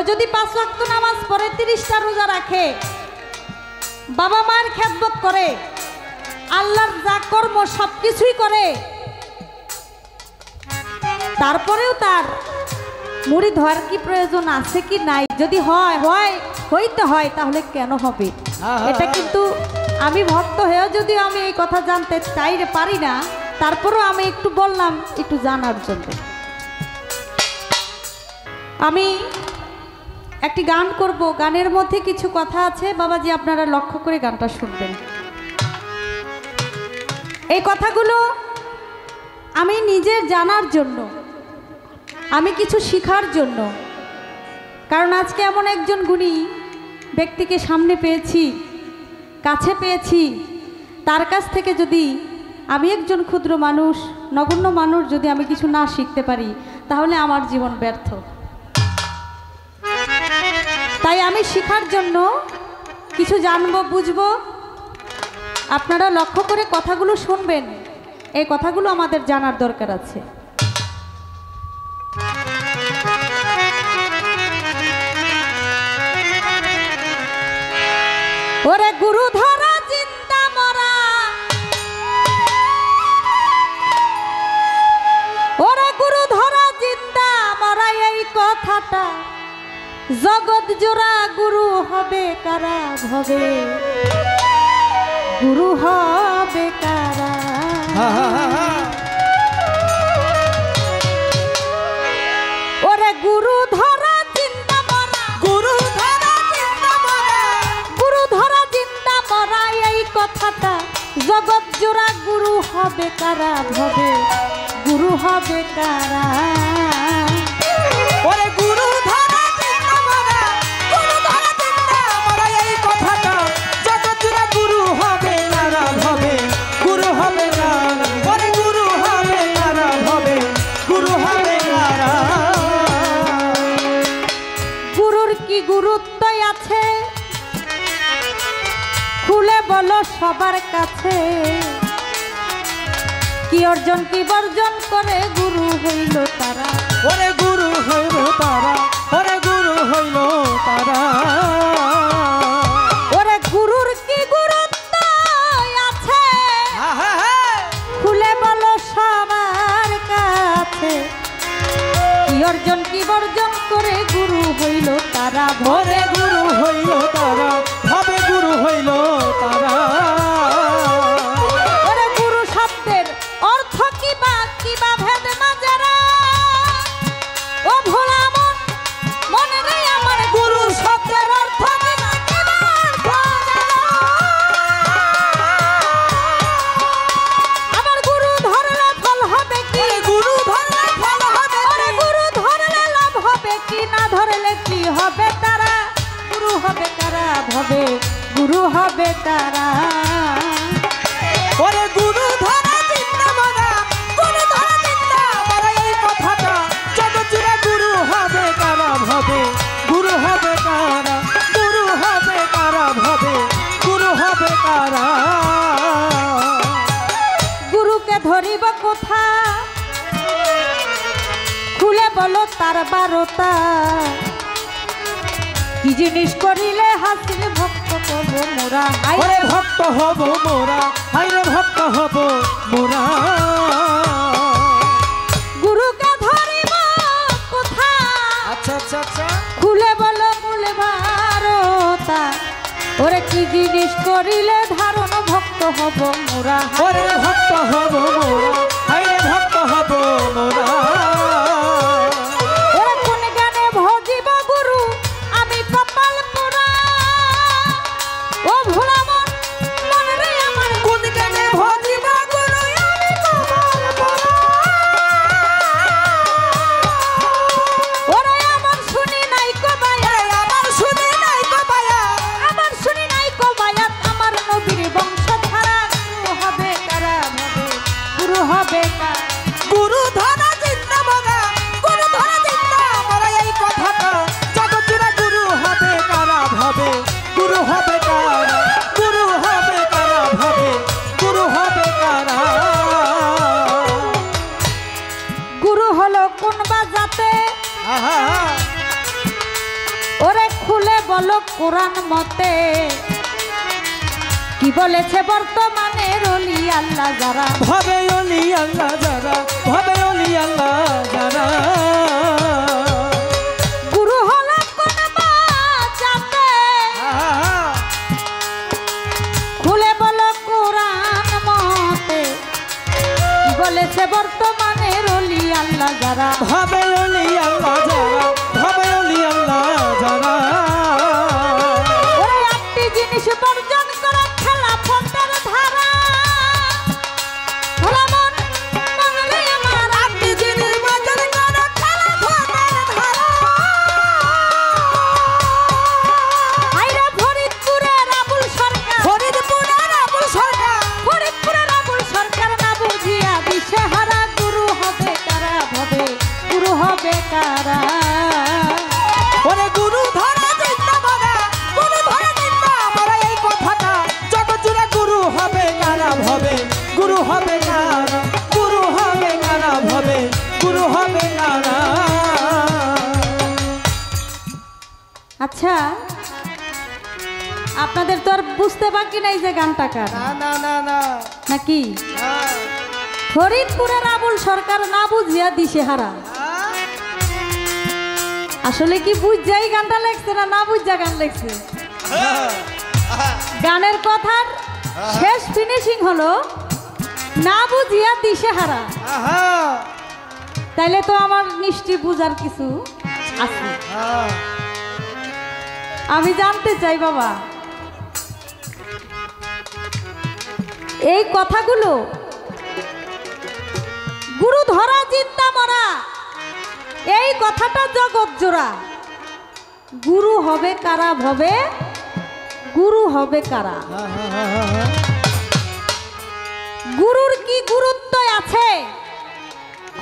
যদি 5 ওয়াক্ত নামাজ পড়ে, 30টা রোজা রাখে, বাবা মায়ের খেদমত করে, আল্লাহর যা কর্ম সবকিছুই করে, তারপরেও তার মুরিদ হওয়ার কি প্রয়োজন আছে কি নাই? যদি হইতে হয় তাহলে কেন হবে? এটা কিন্তু আমি ভক্ত হয়েও যদি আমি এই কথা জানতে পারি না, তারপরও আমি একটু বললাম একটু জানার জন্য। আমি একটি গান করব, গানের মধ্যে কিছু কথা আছে বাবাজি, আপনারা লক্ষ্য করে গানটা শুনবেন। এই কথাগুলো আমি নিজের জানার জন্য, আমি কিছু শিখার জন্য, কারণ আজকে এমন একজন গুণী ব্যক্তিকে সামনে পেয়েছি, কাছে পেয়েছি, তার কাছ থেকে যদি আমি একজন ক্ষুদ্র মানুষ, নগণ্য মানুষ, যদি আমি কিছু না শিখতে পারি তাহলে আমার জীবন ব্যর্থ। তাই আমি শিখার জন্য কিছু জানবো, বুঝবো। আপনারা লক্ষ্য করে কথাগুলো শুনবেন, এই কথাগুলো আমাদের জানার দরকার আছে। ওরে গুরু ধরা চিন্তা মরা, ওরে গুরু ধরা চিন্তা মরা, এই কথাটা জগৎ জোড়া। গুরু হবে কারা ভবে, গুরু হবে কারা। ওরে গুরু ধরা চিন্তা মরা, গুরু ধরা চিন্তা মরা, গুরু ধরা চিন্তা মরা, এই কথাটা জগৎ জোড়া। গুরু হবে কারা ভবে, গুরু হবে কারা। ওরে গুরু ধরা চিন্তা মরা, গুরু ধরা চিন্তা মরা, এই কথাটা জগৎ জোড়া। গুরু হবে কারা ভবে, গুরু হবে কারা। ওরে গুরু হবে কারা ভবে, গুরু হবে কারা। গুরুর কি গুরুত্ব আছে খুলে বলো সবার কাছে, কি অর্জন কি বর্জন করে গুরু হইল তারা। ওরে গুরু হইল তারা, ওরে গুরু হইল তারা। ওরে গুরুর কি গুরুত্ব আছে খুলে বলো সবার কাছে, কি অর্জন কি বর্জন করে গুরু হইল তারা। ওরে গুরু হইল তারা, ভবে গুরু হইল তারা। ওরে গুরু শব্দের অর্থ কি বা ভেদ মাঝারা, ও ভোলা মন মনে নেই আমার গুরু শব্দের অর্থ কি বা আমার গুরু ধরলে ফল হবে কি, গুরু ধরলে ফল হবে, ওরে গুরু ধরলে লাভ হবে কি, না ধরলে কি হবে তারা। গুরু হবে কারা ভবে, গুরু হবে কারা। ওরে গুরু ধরা চিন্তা মরা, গুরু ধরা চিন্তা মরা, এই কথাটা জগৎ জোড়া। গুরু হবে কারা ভবে, গুরু হবে কারা। গুরু হবে কারা ভবে, গুরু হবে কারা। গুরুকে ধরিব কোথা খুলে বলো তার বারতা, কি জিনিস করিলে হাসির ভক্ত কব মোরা। ওরে ভক্ত হব মোরা, হাইরে ভক্ত হব মোরা। গুরুকে ধরিব কোথা আচ্ছা আচ্ছা আচ্ছা, খুলে বলো মূল বারতা, ওরে কি জিনিস করিলে ধারণ ভক্ত হব মোরা। ওরে ভক্ত হব মোরা, হাইরে ভক্ত হব মোরা। ওরে কোন গানে ভজিব গুরু আমি কপাল পোড়া, ও ভোলা মন মনে রে আমার কোন গানে ভজিব গুরু আমি কপাল পোড়া। ওরে আমার শুনি নাই কবায়া, আমার শুনি নাই কবায়া, আমার শুনি নাই কবায়া, আমার নবীর বংশধারা। গুরু হবে কারা ভবে, গুরু হবে কারা। গুরু ধরা চিন্তা মরা, গুরু ধরা চিন্তা মরা, এই কথাটা জগৎ জোড়া। গুরু হবে কারা ভবে, গুরু হবে কারা। গুরু হবে কারা ভবে, গুরু হবে কারা। গুরু হলো কোন বা জাতে, ওরে খুলে বলো কোরআন মতে কি বলেছে বর্তমানে রলি আল্লাহ যারা ভাবে অলি আল্লাহ যারা, ভাবে অলি আল্লাহ যারা। গুরু হলো কোন জাতে খুলে বলো কোরআন মতে কি বলেছে বর্তমানে রলি আল্লাহ যারা ভাবে অলি আল্লাহ যারা, ভাবে অলি আল্লাহ যারা। ওরে একটি জিনিস বর্জন করা খেলা ফোনের ধারা ভোলা মন মনলে আমার একটি জিনিস বর্জন করা খেলা ফোনের ধারা। আইরা ফরিদপুরের আবুল সরকার, ফরিদপুরের আবুল সরকার, ফরিদপুরের আবুল সরকার না বুঝিয়া দিশেহারা গুরু হবে কারা ভাবে গুরু হবে কারা। ওরে গুরু ধরা চিন্তা মরা, গুরু ধরা চিন্তা মরা এই কথাটা জগৎ জুড়ে গুরু হবে কারা ভাবে গুরু হবে কারা, গুরু হবে কারা ভাবে গুরু হবে কারা। আচ্ছা আপনাদের তো আর বুঝতে বাকি নাই যে গানটা কার না না না না নাকি ফরিদপুরের আবুল সরকার না বুঝিয়া দিশেহারা। আসলে কি বুঝাই গানটা লেখছে না না বুঝা গান লেখছে? গানের কথার শেষ ফিনিশিং হলো না বুঝিয়া দিশেহারা। তাইলে তো আমার নিশ্চয়ই বুঝার কিছু আছে। আমি জানতে চাই বাবা এই কথাগুলো গুরু ধরা চিন্তা মরা এই কথাটা জগৎ জোড়া। গুরু হবে কারা ভবে গুরু হবে কারা। গুরুর কি গুরুত্ব আছে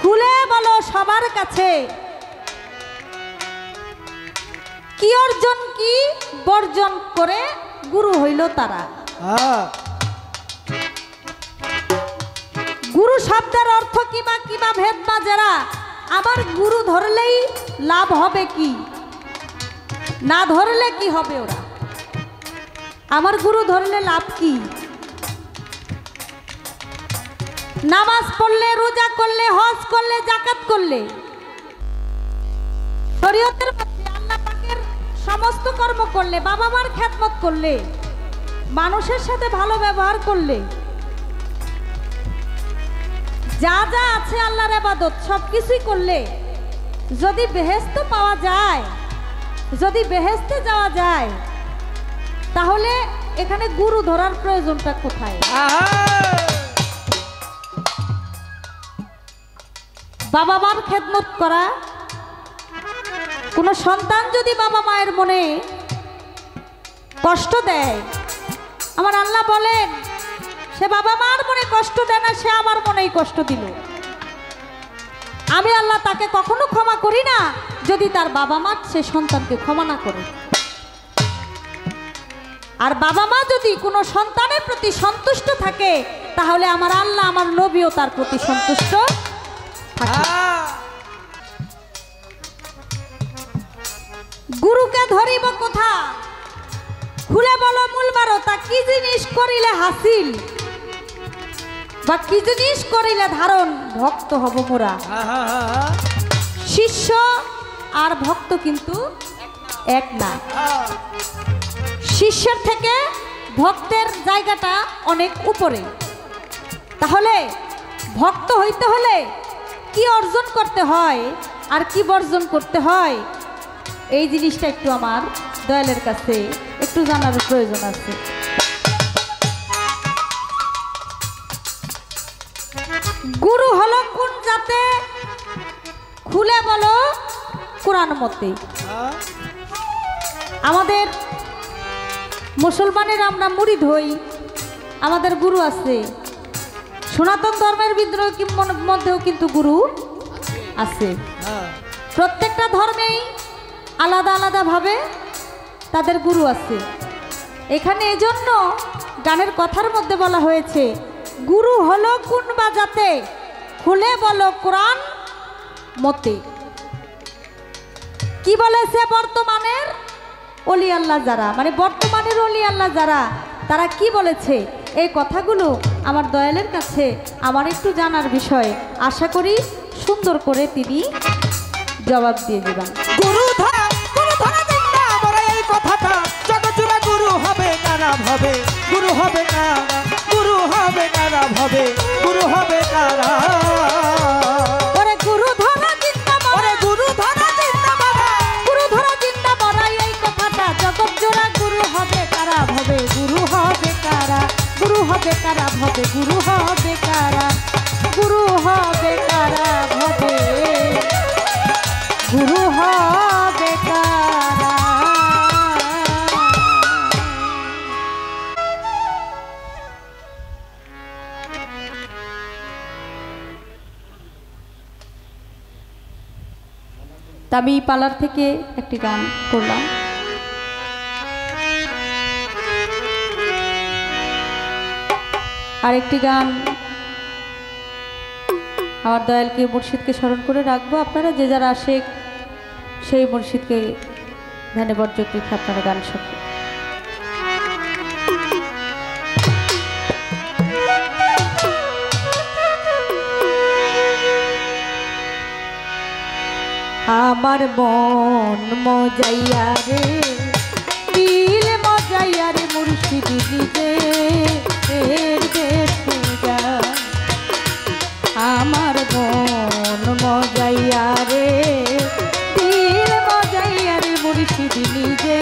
খুলে বলো সবার কাছে। কি অর্জন কি বর্জন করে গুরু হইল তারা। গুরু শব্দের অর্থ কিবা কিবা ভেদ বা যারা আবার গুরু ধরলেই লাভ হবে কি না ধরলে কি হবে ওরা। আমার গুরু ধরলে লাভ কি? নামাজ পড়লে রোজা করলে হজ করলে যাকাত করলে শরীয়তের মধ্যে আল্লাহ পাকের সমস্ত কর্ম করলে বাবা মার খেদমত করলে মানুষের সাথে ভালো ব্যবহার করলে যা যা আছে আল্লাহর ইবাদত সবকিছুই করলে যদি বেহেশত পাওয়া যায়, যদি বেহেশতে যাওয়া যায়, তাহলে এখানে গুরু ধরার প্রয়োজনটা কোথায়? বাবা মার খেদমত করা। কোনো সন্তান যদি বাবা মায়ের মনে কষ্ট দেয়, আমার আল্লাহ বলেন সে বাবা মার মনে কষ্ট দেয় না, সে আমার মনেই কষ্ট দিল। আমি আল্লাহ তাকে কখনো ক্ষমা করি না যদি তার বাবা মা সে সন্তানকে ক্ষমা না করে। আর বাবা মা যদি কোনো সন্তানের প্রতি সন্তুষ্ট থাকে তাহলে আমার আল্লাহ আমার নবীও তার প্রতি সন্তুষ্ট থাকে। গুরুকে ধরিব কোথা খুলে বলো মূল বারতা। কি জিনিস করিলে হাসিল বা কি জিনিস করিলে ধারণ ভক্ত হব মোরা। শিষ্য আর ভক্ত কিন্তু এক না। শিষ্যের থেকে ভক্তের জায়গাটা অনেক উপরে। তাহলে ভক্ত হইতে হলে কি অর্জন করতে হয় আর কি বর্জন করতে হয় এই জিনিসটা একটু আমার দয়ালের কাছে একটু জানার প্রয়োজন আছে। গুরু হলো কোন জাতে খুলে বলো কোরআন মতে। আমাদের মুসলমানের আমরা মুরিদ হই, আমাদের গুরু আছে। সনাতন ধর্মের মধ্যেও কিন্তু গুরু আছে। প্রত্যেকটা ধর্মেই আলাদা আলাদাভাবে তাদের গুরু আছে। এখানে এজন্য গানের কথার মধ্যে বলা হয়েছে গুরু হলো কোন বাজাতে খুলে বলো কোরআন মতে। কি বলেছে বর্তমানের অলি আল্লাহ যারা, মানে বর্তমানের অলি আল্লাহ যারা, তারা কি বলেছে, এই কথাগুলো আমার দয়ালের কাছে আমার একটু জানার বিষয়। আশা করি সুন্দর করে তিনি জবাব দিয়ে দেবেন। গুরু ধরা দিন না মোরা এই কথাটা, জগৎ জুড়ে গুরু হবে কারা ভাবে, গুরু হবে কারা, গুরু হবে কারা ভাবে, গুরু হবে কারা। ওরে গুরু ধরা দিন না মোরা, ওরে গুরু ধরা দিন না মোরা, গুরু ধরা দিন না মোরা এই কথাটা, জগৎ জোড়া গুরু হবে কারা ভাবে, গুরু হবে কারা, গুরু হবে কারা ভাবে, গুরু হবে কারা, গুরু হবে কারা ভাবে, গুরু হবে কারা। তা আমি পালার থেকে একটি গান করলাম। আরেকটি গান আমার দয়ালকে মুর্শিদকে স্মরণ করে রাখবো। আপনারা যে যারা আসে সেই মুর্শিদকে ধ্যানে বর্জক রেখে আপনারা গান শুনবেন। আমার মন মজাইয়া রে, দিল মজাইয়া রে, মুর্শিদ নিজে এর দেশে যায়। আমার মন মজাইয়া রে, দিল মজাইয়া রে, মুর্শিদ নিজে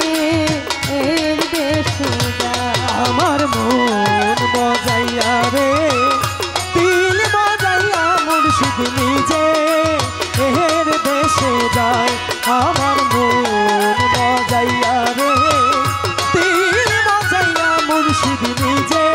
এর দেশে যায়। আমার মন মজাইয়া রে, দিল মজাইয়া, মুর্শিদ নিজে এর দেশে যায়। আমার মন মজাইয়া রে, দিল মজাইয়া, মুর্শিদ নিজে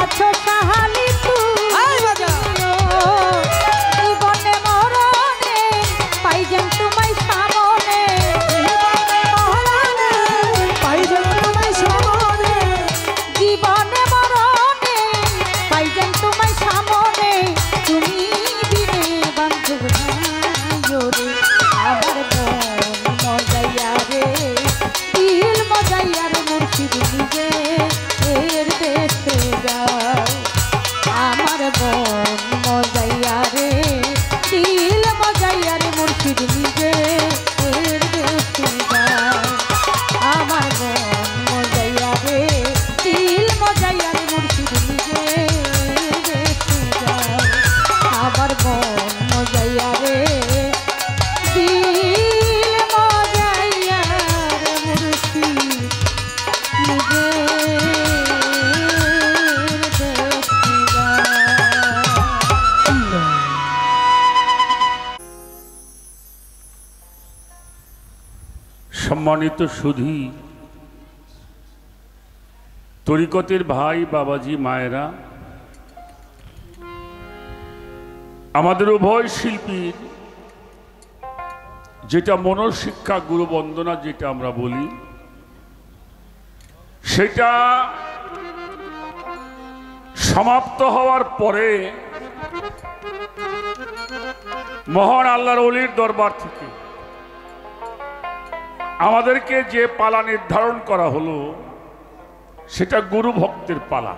আছো সাহালি আই বাজা জীবনে মরণে পাই যেন তোমায় সামনে পাই যেন তোমায় সামনে জীবনে মরণে পাই যেন তোমায় সামনে তুমি বিনে বান্ধব রে আমার মন মজাইয়া রে দিল মজাইয়া রে মুর্শিদ নিজে এর দেশে যাও আমার মন মজাইয়া রে দিল মজাইয়া রে মুর্শিদ নিজে এর দেশে যাও আমার মন মজাইয়া রে দিল মজাইয়া রে মুর্শিদ নিজে এর দেশে যাও আমার মন মজাইয়া রে দিল মজাইয়া রে মুর্শিদ নিজে সম্মানিত সুধী, তরিকতের ভাই বাবাজি মায়েরা, আমাদের উভয় শিল্পীর যেটা মনশিক্ষা গুরু বন্দনা যেটা আমরা বলি, সেটা সমাপ্ত হওয়ার পরে মহান আল্লাহর ওলির দরবার থেকে আমাদেরকে যে পালা নির্ধারণ করা হলো সেটা গুরু ভক্তের পালা।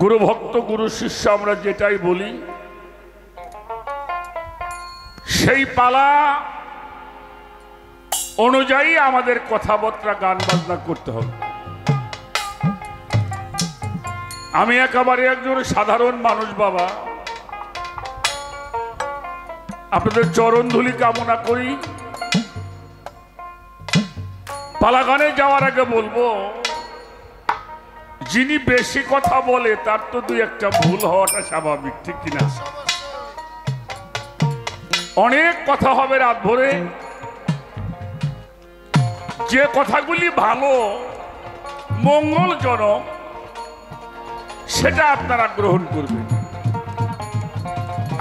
গুরু ভক্ত গুরু শিষ্য আমরা যেটাই বলি, সেই পালা অনুযায়ী আমাদের কথাবার্তা গান বাজনা করতে হবে। আমি একেবারে একজন সাধারণ মানুষ বাবা, আপনাদের চরণ ধুলি কামনা করি। পালা গানে যাওয়ার আগে বলবো, যিনি বেশি কথা বলে তার তো দুই একটা ভুল হওয়াটা স্বাভাবিক, ঠিক কিনা? অনেক কথা হবে রাত ভরে, যে কথাগুলি ভালো মঙ্গলজনক সেটা আপনারা গ্রহণ করবেন,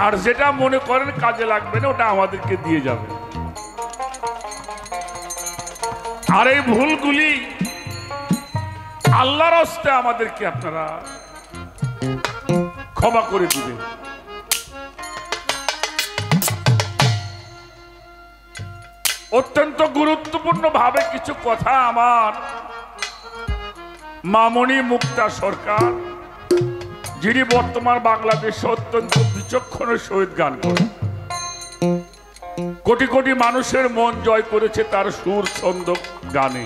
আর যেটা মনে করেন কাজে লাগবে না ওটা আমাদেরকে দিয়ে যাবে। আর এই ভুলগুলি আল্লাহর হস্তে আমাদেরকে আপনারা ক্ষমা করে দিবেন। অত্যন্ত গুরুত্বপূর্ণ ভাবে কিছু কথা আমার মামনি মুক্তা সরকার, যিনি বর্তমান বাংলাদেশে অত্যন্ত বিচক্ষণের সহিত গান করেন, কোটি কোটি মানুষের মন জয় করেছে তার সুর ছন্দ গানে।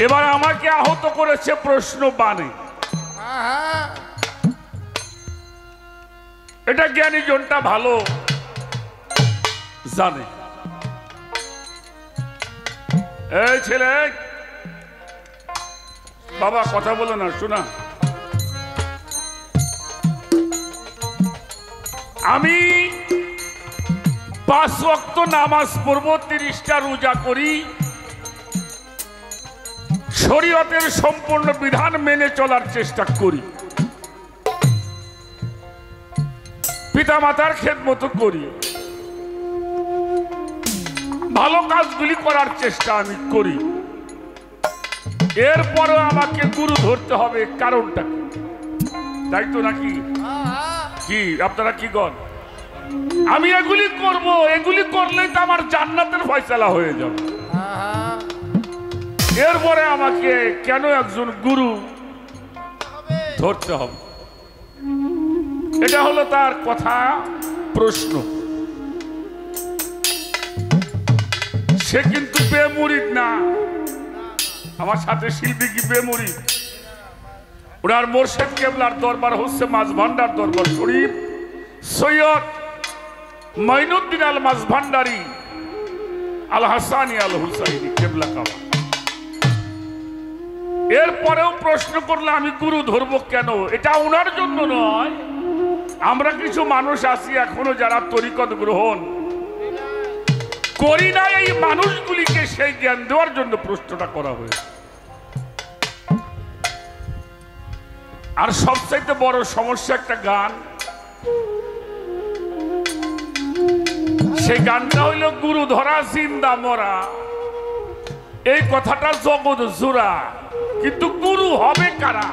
এবার আমাকে আহত করেছে প্রশ্ন বানে। এটা জ্ঞানী জনটা ভালো জানে। এই ছেলে বাবা কথা বলে না, শোনা। আমি 5 ওয়াক্ত নামাজ পড়ব, 30টা রোজা করি, শরীয়তের সম্পূর্ণ বিধান মেনে চলার চেষ্টা করি, পিতামাতার খেদমত করি, ভালো কাজগুলি করার চেষ্টা আমি করি। এরপরে আমাকে গুরু ধরতে হবে, কারণটা তাই তো নাকি? কি আপনারা কি করেন? আমি এগুলি করব, এগুলি করলেই তো আমার জান্নাতের ফয়সালা হয়ে যাবে। এরপরে আমাকে কেন একজন গুরু ধরতে হবে? এটা হলো তার কথা প্রশ্ন। সে কিন্তু বেমুরিদ না, আমার সাথে শিল্পী কি বেমুরিদ? ওনার মোর্শেদ কেবলার দরবার হচ্ছে মাঝভান্ডার দরবার শরীফ, সৈয়দ মাইনুদ্দিন আল মাঝভান্ডারি আল হাসানি আল হুসাইনি কেবলা কাবা। এরপরেও প্রশ্ন করলে আমি গুরু ধরবো কেন? এটা ওনার জন্য নয়, আমরা কিছু মানুষ আছি এখনো যারা তরিকত গ্রহণ করি না, এই মানুষগুলিকে সেই জ্ঞান দেওয়ার জন্য প্রশ্নটা করা হয়েছে। আর সবচাইতে বড় সমস্যা একটা গান, সেই গানটা হইল গুরু ধরা জিন্দা মরা। এই কথাটা জগৎ জোড়া, কিন্তু গুরু হবে কারা?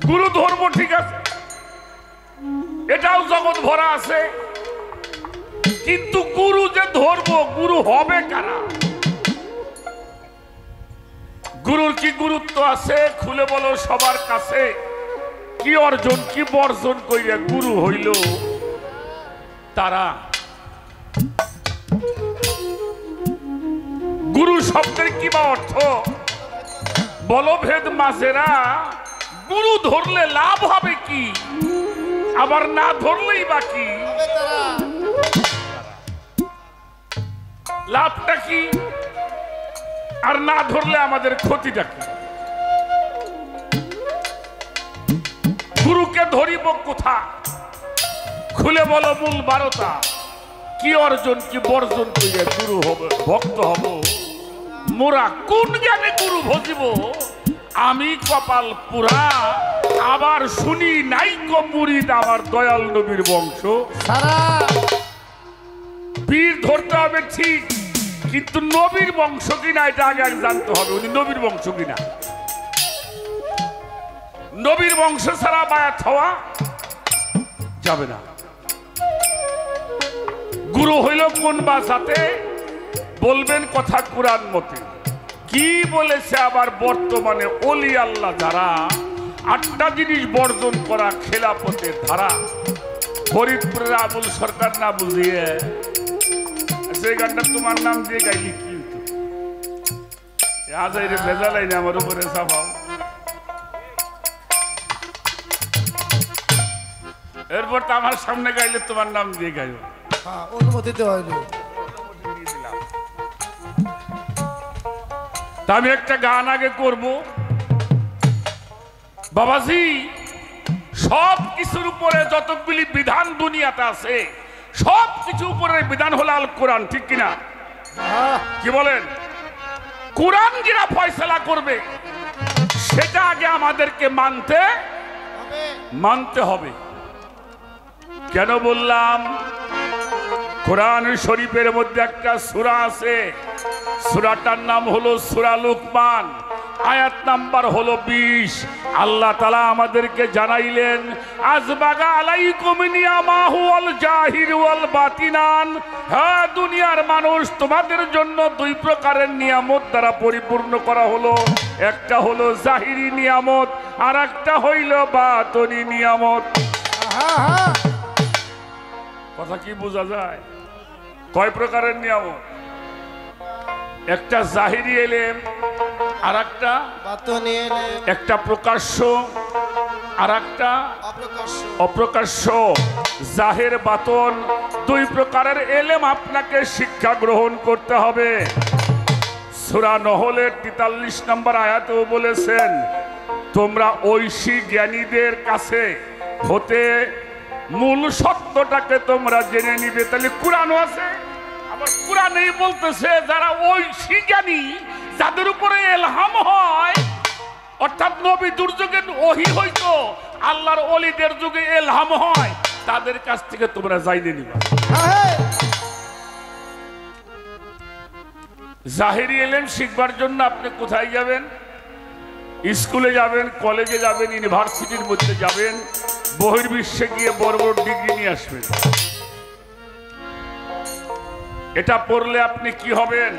গুরু ধর্ম ঠিক আছে, এটাও জগৎ ভরা আছে, কিন্তু গুরু যে ধর্ম, গুরু হবে কারা? গুরুর কি গুরুত্ব আছে খুলে বলো সবার কাছে। কি অর্জন কি বর্জন কইরা গুরু হইল তারা? গুরু শব্দের কি বা অর্থ? বলভেদ মাঝেরা। গুরু ধরলে লাভ হবে কি, আবার না ধরলেই বা কি? লাভটা কি আর না ধরলে আমাদের ক্ষতিটা কি? গুরুকে ধরিব কোথা, খুলে বলো মূল বারতা। কি অর্জন কি বর্জন করিয়া গুরু হবে ভক্ত হব? মোরা কোন জ্ঞানে গুরু ভজিব? আমি কপাল পুরা, আবার শুনি নাই কপুরিত আমার দয়াল নবীর বংশ সারা। বীর ধরতে হবে ঠিক, কিন্তু নবীর বংশ কিনা এটা আগে জানতে হবে, উনি নবীর বংশ কিনা। নবীর বংশ ছাড়া বায়াত হওয়া যাবে না। গুরু হইল কোন বাসাতে? বলবেন কথা কুরআন মতে। কি বলেছে আবার বর্তমানে ওলি আল্লাহ যারা, 8টা জিনিস বর্জন করা খেলাফতের ধারা। ফরিদপুরের আবুল সরকার না বুঝিয়ে সেই গানটা তোমার নাম দিয়ে গাইলি কি আজ ভেজালাই না আমার উপরে চাপাও। এরপর তো আমার সামনে গাইলে তোমার নাম দিয়ে গাইব, অনুমতি দেওয়া হইল। তা আমি একটা গান আগে করব। বাবাজি, সব কিছুর উপরে যতগুলি বিধান দুনিয়াতে আছে, সব কিছু উপরে বিধান হলো আল কোরআন, ঠিক কিনা? কি বলেন? কোরআন যারা ফয়সালা করবে সেটা আগে আমাদেরকে মানতে হবে। কেন বললাম? কোরআন শরীফের মধ্যে একটা সূরা আছে, সূরাটার নাম হলো সূরা লুকমান, আয়াত নাম্বার হলো 20। আল্লাহ তাআলা আমাদেরকে জানাইলেন, আজবাগা আলাইকুম নিয়ামাহু ওয়াল জাহির ওয়াল বাতিনান। হ্যাঁ, দুনিয়ার মানুষ তোমাদের জন্য 2 প্রকারের নিয়ামত দ্বারা পরিপূর্ণ করা হলো। একটা হলো জাহিরি নিয়ামত, আর একটা হইল বাতিনি নিয়ামত। কথা কি বোঝা যায়? কয় প্রকারের নিয়ামত? একটা জাহিরি এলেম, আর একটা প্রকাশ্য, আর একটা অপ্রকাশ্য। জাহের বাতন 2 প্রকারের এলেম আপনাকে শিক্ষা গ্রহণ করতে হবে। সূরা নহলের 43 নম্বর আয়াতেও বলেছেন, তোমরা ঐশী জ্ঞানীদের কাছে হতে মূল সত্যটাকে তোমরা জেনে নিবে। তাহলে কোরআনও আছে, আবার কোরআনেই বলতেছে যারা ঐশী জ্ঞানী, যাদের উপরে ইলহাম হয়, অর্থাৎ নবী দুর্যোগে ওহী হইতো, আল্লাহর ওলিদের যুগে ইলহাম হয়, তাদের কাছ থেকে তোমরা জাইনে নিবা। জাহেরি ইলম শিখবার জন্য আপনি কোথায় যাবেন? স্কুলে যাবেন, কলেজে যাবেন, ইউনিভার্সিটির মধ্যে যাবেন, বহির্বিশ্বে গিয়ে বড় বড় ডিগ্রি নিয়ে আসবেন। এটা পড়লে আপনি কি হবেন?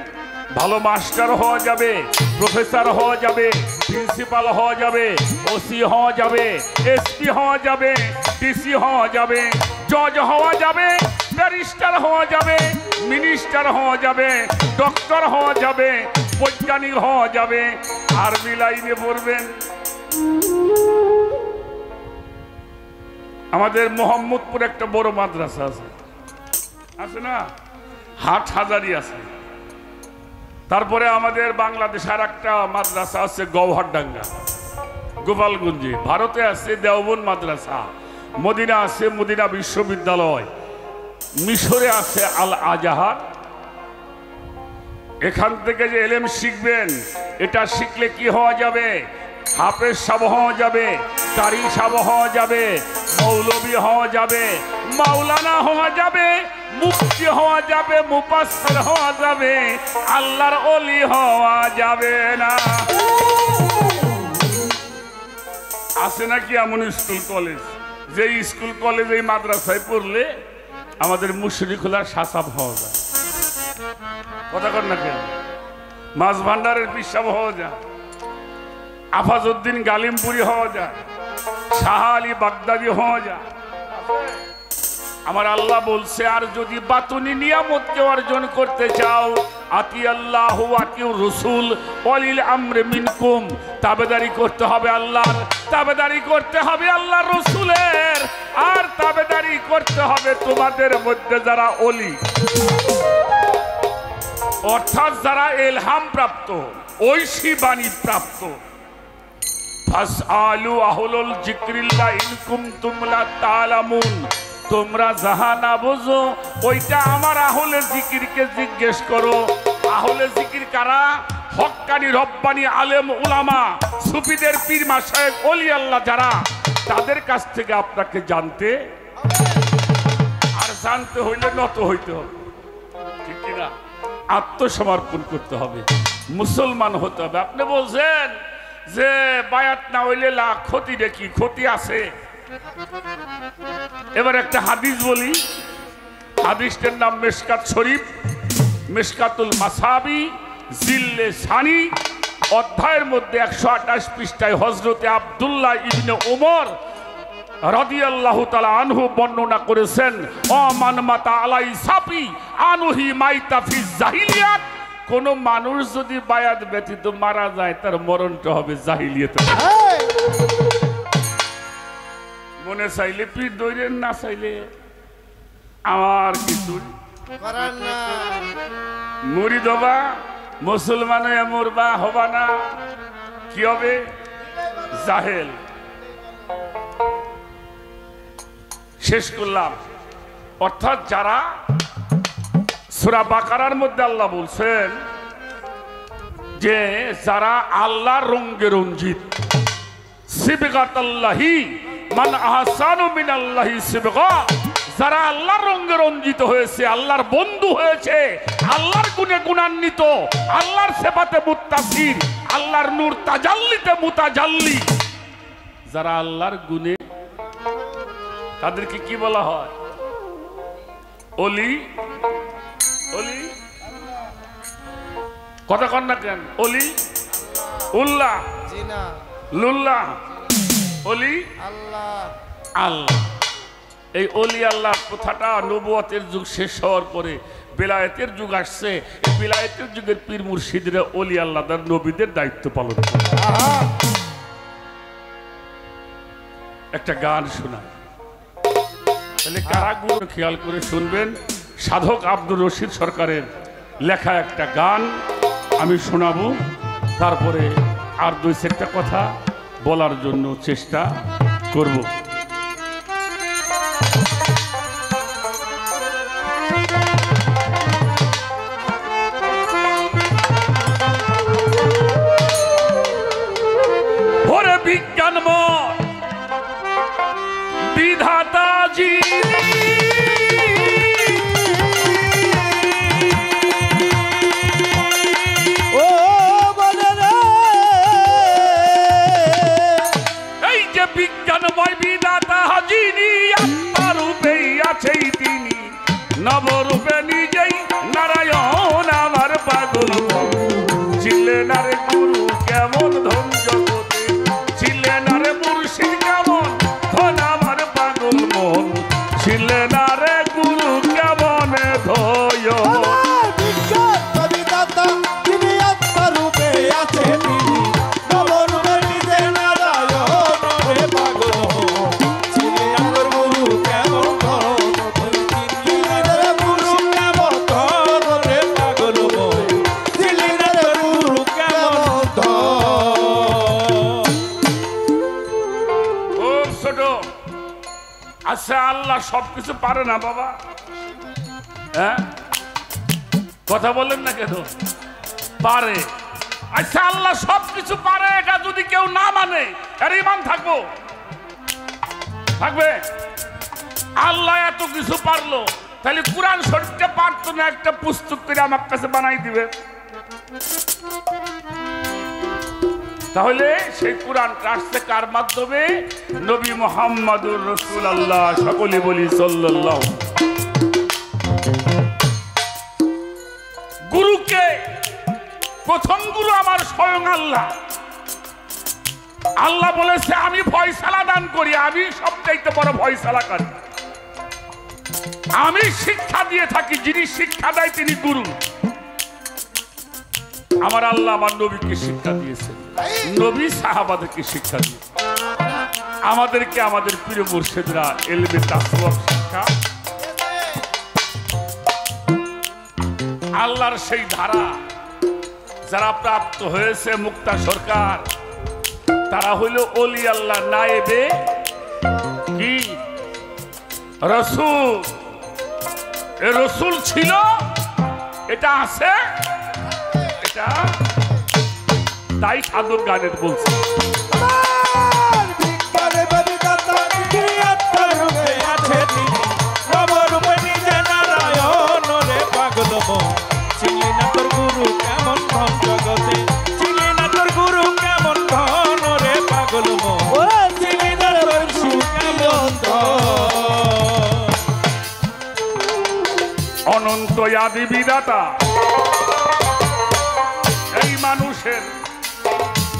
ভালো মাস্টার হওয়া যাবে, প্রফেসর হওয়া যাবে, প্রিন্সিপাল হওয়া যাবে, ওসি হওয়া যাবে, এসপি হওয়া যাবে, ডিসি হওয়া যাবে, জজ হওয়া যাবে, ব্যারিস্টার হওয়া যাবে, মিনিস্টার হওয়া যাবে, ডক্টর হওয়া যাবে, বৈজ্ঞানিক হওয়া যাবে। আরবি লাইনে পড়বেন। আমাদের মোহাম্মদপুর একটা বড় মাদ্রাসা আছে না, হাটহাজারি আছে। তারপরে আমাদের বাংলাদেশ আর একটা মাদ্রাসা আছে গৌহারডাঙ্গা, গোপালগঞ্জে। ভারতে আছে দেওবন্দ মাদ্রাসা, মদিনা আছে মদিনা বিশ্ববিদ্যালয়, মিশরে আছে আল আজাহার। এখান থেকে যে এলেম শিখবেন এটা শিখলে কি হওয়া যাবে? হাফেজ সাহেব হওয়া যাবে, কারি সাহেব হওয়া যাবে, মৌলবী হওয়া যাবে, মাওলানা হওয়া যাবে, মুফতি হওয়া যাবে, মুফাসসির হওয়া যাবে, আল্লাহর ওলি হওয়া যাবে না। আছে নাকি এমন স্কুল কলেজ, যে স্কুল কলেজ এই মাদ্রাসায় পড়লে আমাদের মুশরিকুল্লাহ সাসাব হওয়া যায়? কথা কর না কেন? মাছ ভান্ডারের পিসাব হওয়া যায়, আফাজউদ্দিন গালিমপুরি হওয়া যায়, শাহ আলী বাগদাদি হওয়া যায়। আমার আল্লাহ বলছে, আর যদি বাতুনি নিয়ামতকে অর্জন করতে চাও, আতি আল্লাহ আতি রসুল ওয়ালিল আমরি মিনকুম, তাবেদারি করতে হবে আল্লাহর, তাবেদারি করতে হবে আল্লাহ রসুলের, আর তাবেদারি করতে হবে তোমাদের মধ্যে যারা ওলি, অর্থাৎ যারা ইলহাম প্রাপ্ত, ঐশী বাণী প্রাপ্ত। ফাসআলু আহলুল যিকরিল্লাহ ইন কুনতুম লা তা'লামুন, তোমরা যাহা না বুঝো ওইটা আমার আহলে জিকিরকে জিজ্ঞেস করো। আহলে জিকির কারা? হক্কানি রব্বানি আলেম উলামা, সুফিদের পীর মাশায়েখ ওলি আল্লাহ যারা, তাদের কাছ থেকে আপনাকে জানতে, আর জানতে হইলে নত হইতে হবে, ঠিক কিনা? আত্মসমর্পণ করতে হবে, মুসলমান হতে হবে। আপনি বলছেন যে বায়াত না হইলে ক্ষতি দেখি, ক্ষতি আছে। এবার একটা হাদিস বলি, হাদিসটার নাম মিশকাত শরীফ, মিশকাতুল মাসাবি জিল্লে সানি, অধ্যায়ের মধ্যে 128 পৃষ্ঠায় হযরতে আব্দুল্লাহ ইবনে ওমর রাদিয়াল্লাহু তাআলা আনহু বর্ণনা করেছেন, মান মাতা আলাই সাফি আনহি মাইতা ফি জাহিলিয়াত, কোন মানুষ যদি বায়াত ব্যতীত মারা যায় তার মরণটা হবে জাহিলিয়াতে। মনে চাইলে পীর দইরেন, না চাইলে আমার কিছু মুরিদ হবা, মুসলমান হয়ে মরবা, হবা না, কি হবে? জাহেল। শেষ করলাম। অর্থাৎ যারা সূরা বাকারার মধ্যে আল্লাহ বলছেন যে যারা আল্লাহর রঙে রঞ্জিত, সিবগাতাল্লাহি মান আহসানু মিনাল্লাহি সিবগা, যারা আল্লাহর রঙে রঞ্জিত হয়েছে, আল্লাহর বন্ধু হয়েছে, আল্লাহর গুণে গুণান্বিত, আল্লাহর সিফাতে মুত্তাসির, আল্লাহর নূর তাজাল্লিতে মুতাজাল্লি, যারা আল্লাহর গুণে, তাদেরকে কি বলা হয়? ওলি। ওলি কথা কন না কেন? ওলি উল্লাহ লুল্লাহ, ওলি আল্লাহ। আল্লাহ, এই ওলি আল্লাহ কথাটা নবুয়তের যুগ শেষ হওয়ার পরে বেলায়েতের যুগ আসছে। এই বেলায়েতের যুগের পীর মুর্শিদরা ওলি আল্লাহ তার নবীদের দায়িত্ব পালন করে। একটা গান শোনায়, তাহলে কারা গুলো খেয়াল করে শুনবেন। সাধক আব্দুর রশিদ সরকারের লেখা একটা গান আমি শোনাবো, তারপরে আর দুই চারটা কথা বলার জন্য চেষ্টা করব। ওরে বিজ্ঞানময় বিধাতাজি, বিজ্ঞানময় বিধাতা যিনি আত্মারূপেই আছেই তিনি, নবরূপে নিজেই নারায়ণ আমার পাগল ছিলেন। আরে গুরু কেমন ধন জগতে ছিলেন, আরে মুর্শিদ কেমন ধন আমার পাগল মন ছিলেন, আরে গুরু কেমন ধয়। আচ্ছা, আল্লাহ সবকিছু পারে না বাবা? হ্যাঁ, কথা বলেন না কেন? পারে। আচ্ছা আল্লাহ সব কিছু পারে, এটা যদি কেউ না মানে এর ঈমান থাকবো? থাকবে? আল্লাহ এত কিছু পারলো, তাহলে কুরআন শরীফটা পারতো না একটা পুস্তক করে আমার কাছে বানাই দিবে? তাহলে সেই কোরআন আসছে কার মাধ্যমে? নবী মুহাম্মদুর রাসূলুল্লাহ, সকলে বলি সাল্লাল্লাহু। গুরুকে প্রথম গুরু আমার স্বয়ং আল্লাহ। আল্লাহ বলেছে আমি ফয়সালা দান করি, আমি সবচাইতে বড় ফয়সালাকারী। আমি শিক্ষা দিয়ে থাকি, যিনি শিক্ষা দেয় তিনি গুরু। আমার আল্লাহ আমার নবীকে শিক্ষা দিয়েছেন, নবী সাহাবাদেরকে শিক্ষা দিয়েছে, আমাদেরকে আমাদের প্রিয় মুর্শিদরা ইলমে তাসাউফ শিক্ষা। আল্লাহর সেই ধারা যারা প্রাপ্ত হয়েছে মুক্তা সরকার, তারা হইল ওলি আল্লাহ নায়েবে কি রসুল। এ রসুল ছিল, এটা আছে, এটা তাই সাধক গানের বলছে। চিনলি না তোর গুরু কেমন ধন জগতে, চিনলি না তোর গুরু কেমন ধন রে পাগল মন, চিনলি না তোর গুরু কেমন ধন। অনন্ত আদি বিধাতা এই মানুষের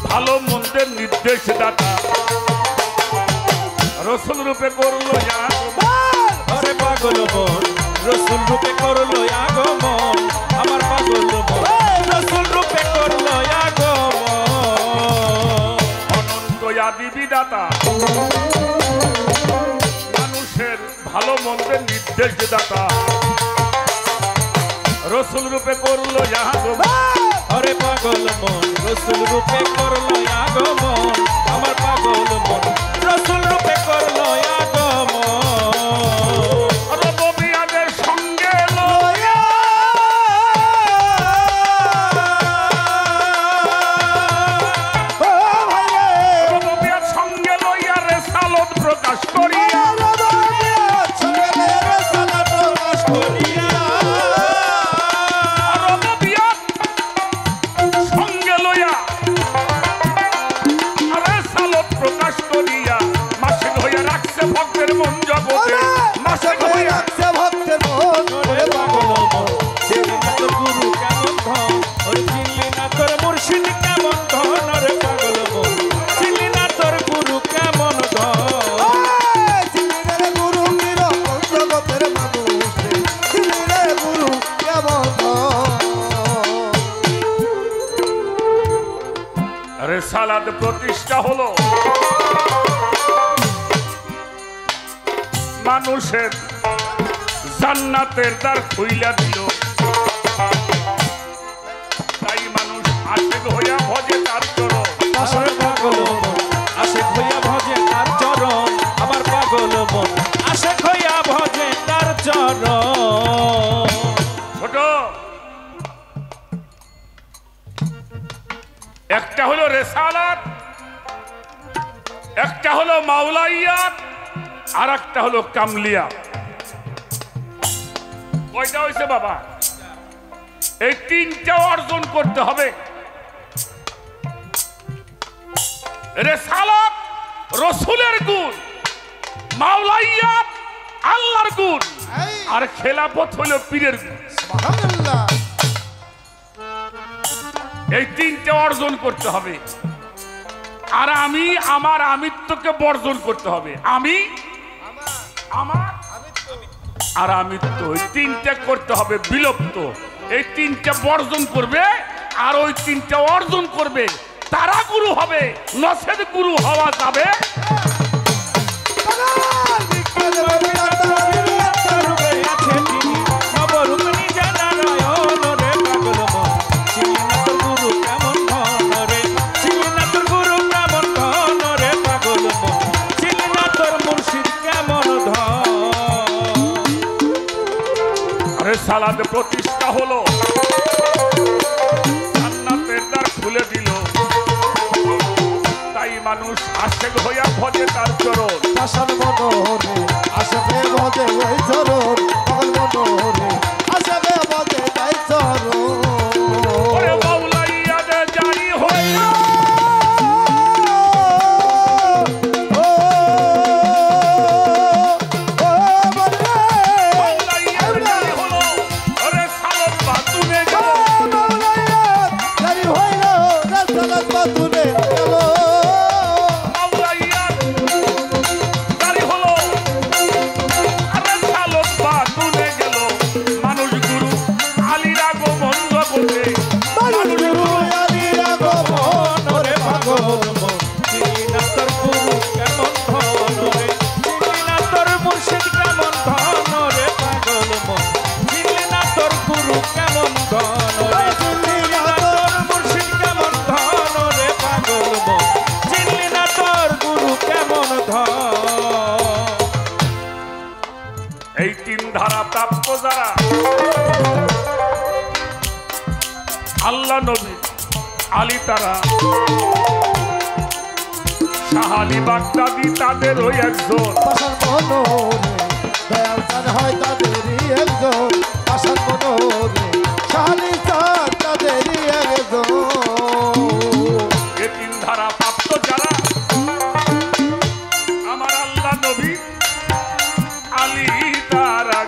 ভালো মন্দের নির্দেশ দাতা, রসুল রূপে করলো আরে পাগল মন, রসুল রূপে করলো আগমন, আমার পাগল মন রসুল রূপে করলো আগমন। অনন্ত আদি বিধাতা মানুষের ভালো মন্দের নির্দেশ দাতা, রসুল রূপে করলো আগমন। আরে পাগল মন, রসুল রূপে করলো আগমন, আমার পাগল মন রসুল রূপে করলো আগমন। রবিয়াদের সঙ্গে রবিয়ার সঙ্গে লইয়া রেসালত প্রকাশ করিয়া, ভক্তের মন জগতে মাসে হইয়া ভক্তের মন। ওরে পাগল মন, চিনলি না তোর গুরু কেমন ধন, ওরে চিনলি না তোর মুর্শিদ কেমন ধন। ওরে পাগল মন, চিনলি না তোর গুরু কেমন ধন। চিনলি রে গুরু নিরন্তর জগতের মানুষ, চিনলি রে গুরু কেমন ধন। রেসালাত প্রতিষ্ঠা হলো মানুষের জান্নাতের দ্বার খুইলা দিল, তাই মানুষ আশিক হইয়া ভজে তার চরণ। আমার পাগল মন আশিক হইয়া ভজে তার চরণ, আমার পাগল মন আশিক হইয়া ভজে তার চরণ। ছোট একটা হলো রেসালাত, একটা হলো মাওলাইয়াত, আর একটা হলো কামলিয়া। কয়টা হয়েছে বাবা? এই তিনটা অর্জন করতে হবে। রেসালাত রসুলের গুণ, মাওলাইয়াত আল্লাহর গুণ, আর খেলাফত হলো পীরের গুণ। সুবহানাল্লাহ। এই তিনটা অর্জন করতে হবে। আর আমি আমার আমিত্বকে বর্জন করতে হবে। আমি আমার আর আমিত্ব, এই তিনটা করতে হবে বিলুপ্ত। এই তিনটা বর্জন করবে আর ওই তিনটা অর্জন করবে, তারা গুরু হবে, নসেদ গুরু হওয়া যাবে। সালাদ প্রতিষ্ঠা হলো, জান্নাতের দ্বার খুলে দিল তাই মানুষ আশেক হইয়া ভজে তার চরণ পাশান মনোহরে আশাকে ভজে ওই চরণ পাগল মনোহরে আশাকে ভজে তাই চরণ ওরে বাউলাইয়া দে জারি হইল বাউলাইয়া দে জারি হলো ওরে সালত বাতুনে গেল বাউলাইয়া জারি হলো আরে সালত বাতুনে গেল মানুষ গুরু আলীরা গো বন্ধ করতে মানুষ গুরু ওরে পাগল মন চিনি না তোর গুরু কেমন ধন রে চিনি না তোর মুর্শিদ কেমন ধন রে পাগল মন চিনি না তোর গুরু কেমন ধন রে চিনি না তোর মুর্শিদ কেমন ধন রে পাগল মন চিনি না তোর গুরু কেমন ধন এই তিন ধারা প্রাপ্ত যারা আল্লাহ নবী আলী তারা শাহ আলী বাগদাদি তাদের ওই একজন পাশান মনোহরে দয়াল চাঁদ হয় তাদেরই একজন পাশান মনোহরে শালি চাঁদ তাদেরই একজন এ তিন ধারা প্রাপ্ত যারা আমার আল্লাহ নবী আলী তারা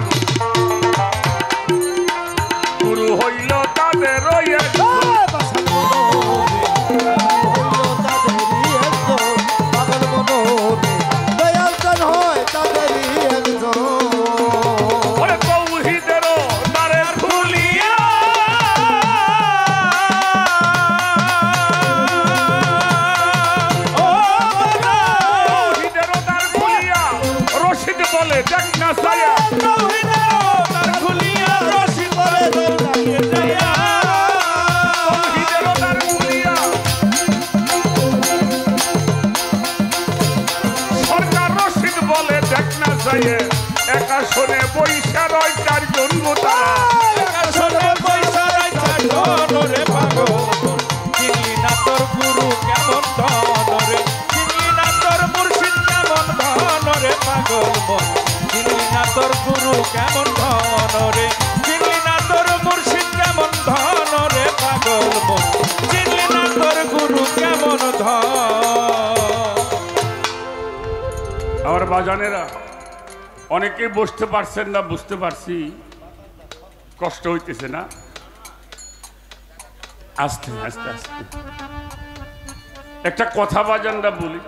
গুরু হইল তাদের ওই একজন পাশান মনোহরে হইল তাদেরই একজন পাগল মনোহরে দয়াল চাঁদ হয় তাদেরই একজন ওরে তৌহিদেরও দ্বারে খুলিয়া তৌহিদেরও দ্বার খুলিয়া রশিদ বলে দেখ না সায়া তৌহিদেরও দ্বার খুলিয়া সরকার রশিদ বলে দেখ না সাইয়ে একা শোনে বৈশা রয় চারজন গোতারা শোনে পয়সা রাইছা ধন রে পাগল মন চিনি না তোর গুরু কেমন ধন রে চিনি না তোর মুর্শিদ কেমন ধন রে পাগল মন চিনি না তোর গুরু কেমন ধন রে চিনি না তোর মুর্শিদ কেমন ধন রে পাগল মন চিনি না তোর গুরু কেমন ধন আমার বাজানেরা অনেকেই বসতে পারছেন না বুঝতে পারছি কষ্ট হইতেছে না আস্তে আস্তে আস্তে একটা কথা বাজানরা বলি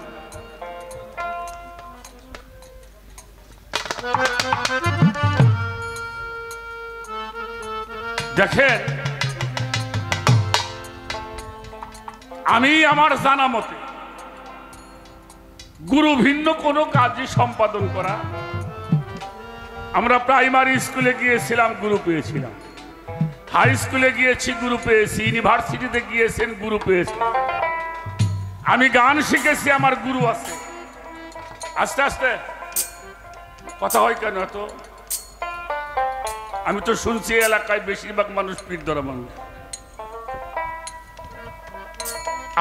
দেখেন আমি আমার জানা মতে গুরু ভিন্ন কোনো কাজই সম্পাদন করা আমরা প্রাইমারি স্কুলে গিয়েছিলাম গুরু পেয়েছিলাম হাই স্কুলে গিয়েছি গুরু পেয়েছি ইউনিভার্সিটিতে গিয়েছেন গুরু পেয়েছি আমি গান শিখেছি আমার গুরু আছে আস্তে আস্তে কথা হয় কেন এত আমি তো শুনছি এলাকায় বেশিরভাগ মানুষ পীর ধরা মানুষ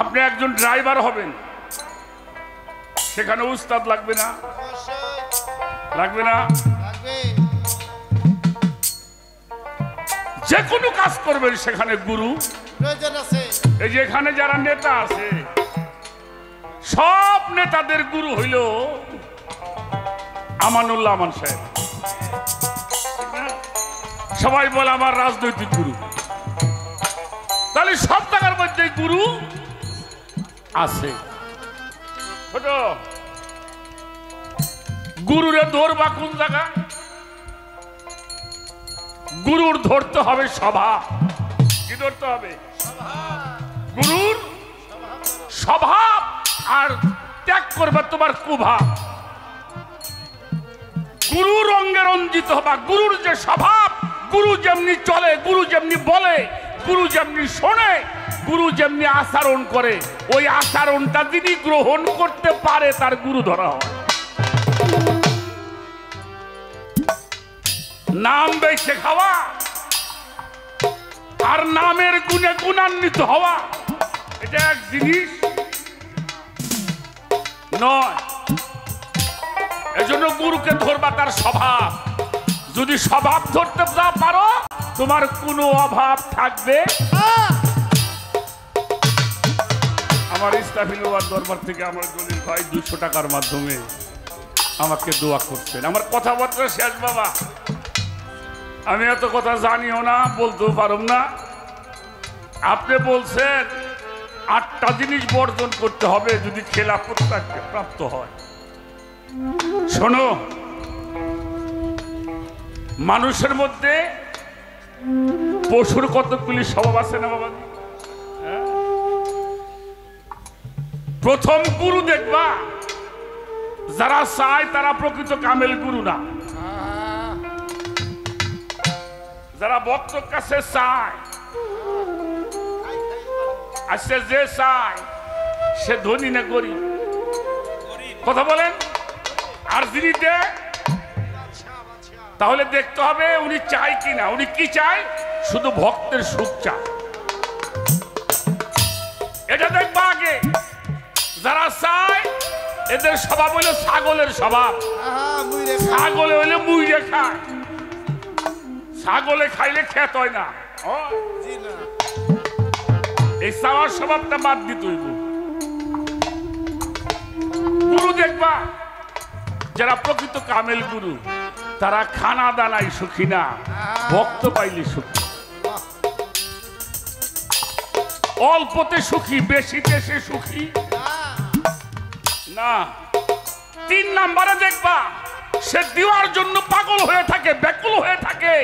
আপনি একজন ড্রাইভার হবেন সেখানে উস্তাদ লাগবে না লাগবে না যে কোনো কাজ করবেন সেখানে গুরু এই যে এখানে যারা নেতা আছে সব নেতাদের গুরু হইল আমানুল্লাহ আমান সাহেব সবাই বলে আমার রাজনৈতিক গুরু তাহলে সব জায়গার মধ্যে গুরু আছে ছোট গুরুরে ধরবা কোন জায়গা গুরুর ধরতে হবে স্বভাব কি ধরতে হবে গুরুর স্বভাব আর ত্যাগ করবে তোমার কুভাব গুরু রঙ্গে রঞ্জিত হবা গুরুর যে স্বভাব গুরু যেমনি চলে গুরু যেমনি বলে গুরু যেমনি শোনে গুরু যেমনি আচরণ করে ওই আচরণটা যিনি গ্রহণ করতে পারে তার গুরু ধরা হয় নাম বেছে খাওয়া আর নামের গুণে গুণান্বিত হওয়া এটা এক জিনিস নয়। এজন্য গুরুকে ধরবা তার স্বভাব। যদি স্বভাব ধরতে না পারো তোমার কোনো অভাব থাকবে। আমার ইস্তাফিলুয়ার দরবার থেকে আমার জলিল ভাই 200 টাকার মাধ্যমে আমাকে দোয়া করছেন। আমার কথাবার্তা শেষ বাবা, আমি এত কথা জানিও না, বলতেও পারব না। আপনি বলছেন 8টা জিনিস বর্জন করতে হবে যদি খেলাফত প্রাপ্ত হয়। শোনো, মানুষের মধ্যে পশুর কতগুলি স্বভাব আছে না বাবা? প্রথম গুরু দেখবা যারা চায় তারা প্রকৃত কামেল গুরু না। যারা ভক্তর কাছে চায়, আচ্ছা যে চায় সে ধনী না গরিব? কথা বলেন। আর যিনি দেয় তাহলে দেখতে হবে উনি চায় কিনা। উনি কি চায়? শুধু ভক্তের সুখ চায়। এটা দেখবা আগে। যারা চায় এদের স্বভাব হইল ছাগলের স্বভাব। ছাগলে হইলে মুইরে খায়। ছাগলে খাইলে খেত হয় না। এই চাওয়ার স্বভাবটা বাদ দিতে হইব। গুরু দেখবা যারা প্রকৃত কামেল গুরু তারা খানা দানাই সুখী না, ভক্ত পাইলে সুখী। অল্পতে সুখী, বেশিতে সে সুখী না। 3 নম্বরে দেখবা সে দেওয়ার জন্য পাগল হয়ে থাকে, ব্যাকুল হয়ে থাকে,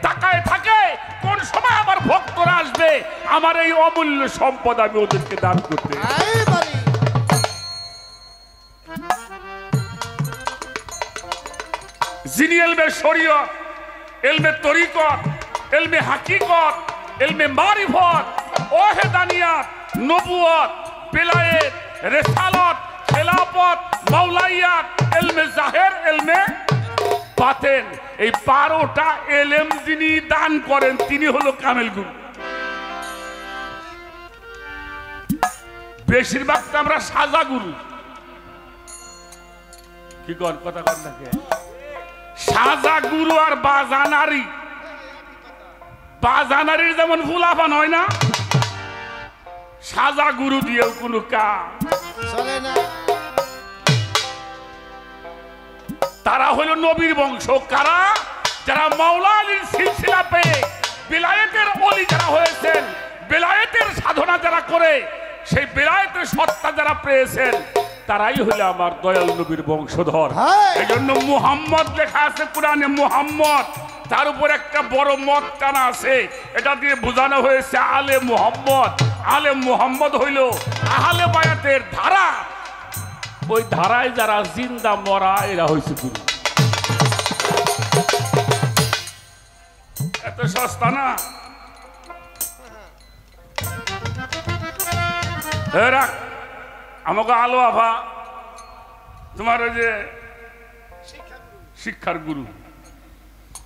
তাকায় থাকে কোন সময় আবার ভক্তরা আসবে, আমার এই অমূল্য সম্পদ আমি ওদেরকে দান করতে। যিনি এলমে শরীয়ত, এলমে তরিকত, এলমে হাকিকত, এলমে মারিফত, ওহেদানিয়াত, নবুয়ত, বেলায়েত, রিসালাত, খেলাফত, মাওলাইয়াত, এলমে জাহের, এলমে বাতেন, এই 12টা এলেম যিনি দান করেন তিনি হলো কামেল গুরু। বেশিরভাগটা আমরা সাজা গুরু। কি কর কথা কর নাকি? সাজা গুরু আর বাজানারি। বাজানারির যেমন ফুলাফান হয় না, সাজা গুরু দিয়েও কোনো কাজ চলে না। তারা হলো নবীর বংশ। কারা? যারা মাওলা আলীর সিলসিলা পেয়ে বেলায়েতের ওলি যারা হয়েছেন, বেলায়েতের সাধনা যারা করে, সেই বেলায়েতের সত্তা যারা পেয়েছেন তারাই হলো আমার দয়াল নবীর বংশধর। এই জন্য মুহাম্মদ লেখা আছে কোরআনে, মুহাম্মদ। তার উপর একটা বড় মত টানা আছে, এটা দিয়ে বোঝানো হয়েছে আলে মুহাম্মদ। আলে মুহাম্মদ হইল আহলে বায়াতের ধারা। ওই ধারায় যারা জিন্দা মরা এরা হয়েছে গুরু। এত সস্তা না। এরা আমাকে আলো আভা তোমার ওই যে শিক্ষার গুরু,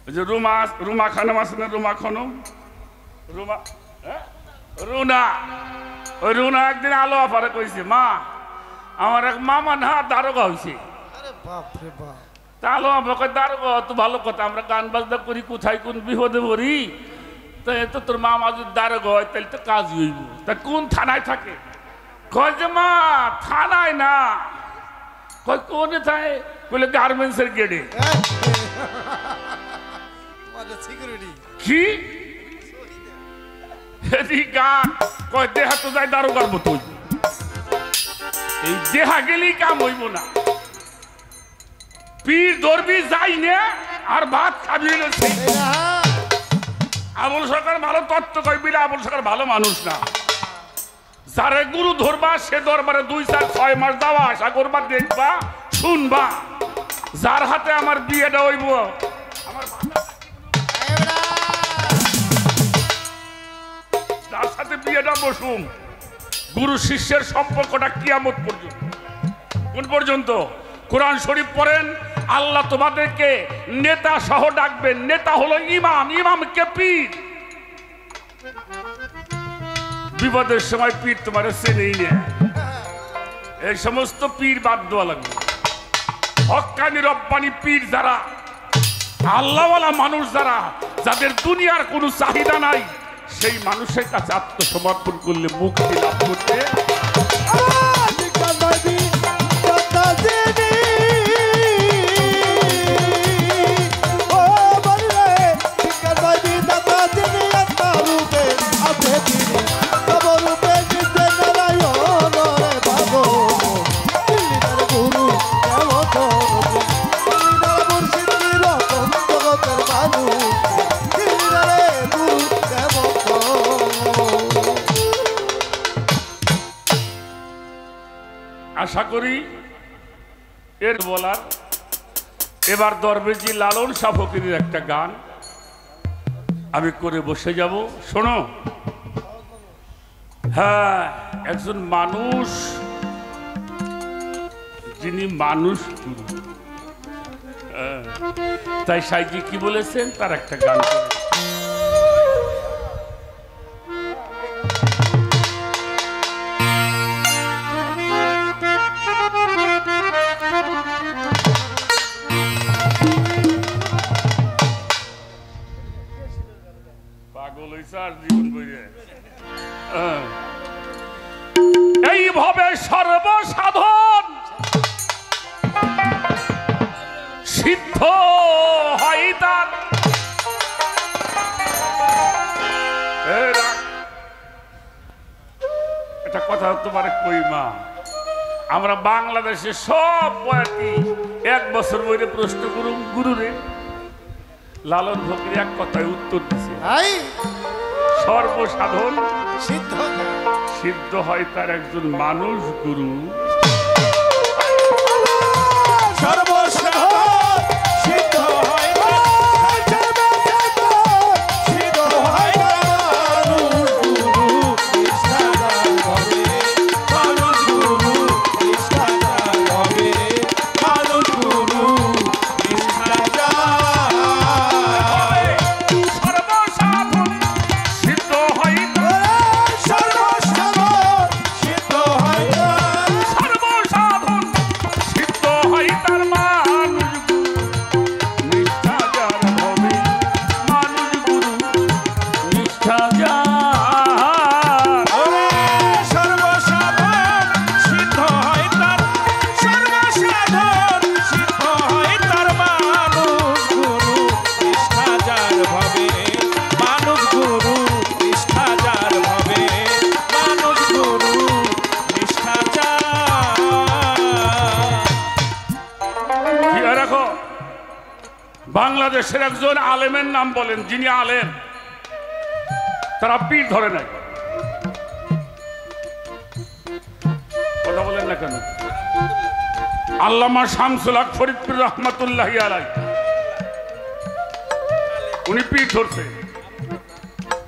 ওই যে রুমা খানম আছে না, রুমা খানম, রুনা, ওই রুনা একদিন আলো আফারে কইছে, মা আমার এক মামা না দারোগা হয়েছে। তা আলো আফা কয় দারোগা তো ভালো কথা, আমরা গান বাজনা করি, কোথায় কোন বিপদে পড়ি, তো এত তোর মামা যদি দারোগা হয় তাহলে তো কাজ হইব। তা কোন থানায় থাকে? কয় যে মা থানায় না। কয় কোনে থাকে? বলে গার্মেন্টসের গেটে। কি গান? কয় দেহা তো যায় দারোগার মতো। এই দেহা গেলেই কাম হইব না। পীর ধরবি যাই না আর ভাত খাবি। আবুল সরকার ভালো তত্ত্ব কয় বিলে আবুল সরকার ভালো মানুষ না। যারে গুরু ধরবা সে দরবারে 2-4-6 মাস যাওয়া আশা করবা, দেখবা, শুনবা। যার হাতে আমার বিয়েটা হইব, যার সাথে বিয়েটা বসুম, গুরু শিষ্যের সম্পর্কটা কিয়ামত পর্যন্ত। কোন পর্যন্ত? কোরআন শরীফ পড়েন, আল্লাহ তোমাদেরকে নেতা সহ ডাকবেন। নেতা হলো ইমাম, ইমামকে পীর। বিপদের সময় পীর তোমার চেনেই না। এই সমস্ত পীর বাদ দেওয়া লাগবে। হক্কানি রব্বানি পীর যারা, আল্লাহওয়ালা মানুষ যারা, যাদের দুনিয়ার কোনো চাহিদা নাই, সেই মানুষের কাছে আত্মসমর্পণ করলে মুক্তি লাভ করতে আশা করি এর বলার। এবার দরবেজি লালন শাহ ফকিরের একটা গান আমি করে বসে যাব। শোনো, হ্যাঁ, একজন মানুষ, যিনি মানুষ গুরু, তাই সাইজি কি বলেছেন তার একটা গান করে। এইভাবে সর্বসাধন সিদ্ধ হয় তার। এটা কথা তোমার কই মা, আমরা বাংলাদেশে সব বয়াতি এক বছর বইরে প্রশ্ন করুন গুরুরে, লালন ফকির এক কথায় উত্তর দিছে, সর্বসাধন সিদ্ধ হয় তার একজন মানুষ গুরু। সর্বসাধন সিদ্ধ হয় বাংলাদেশের একজন আলেমের নাম বলেন, যিনি আলেম, তারা পীর ধরে নাই। কথা বলেন না কেন? আল্লামা শামসুল হক ফরিদপুর রহমাতুল্লাহি আলাইহি, উনি পীর ধরছে।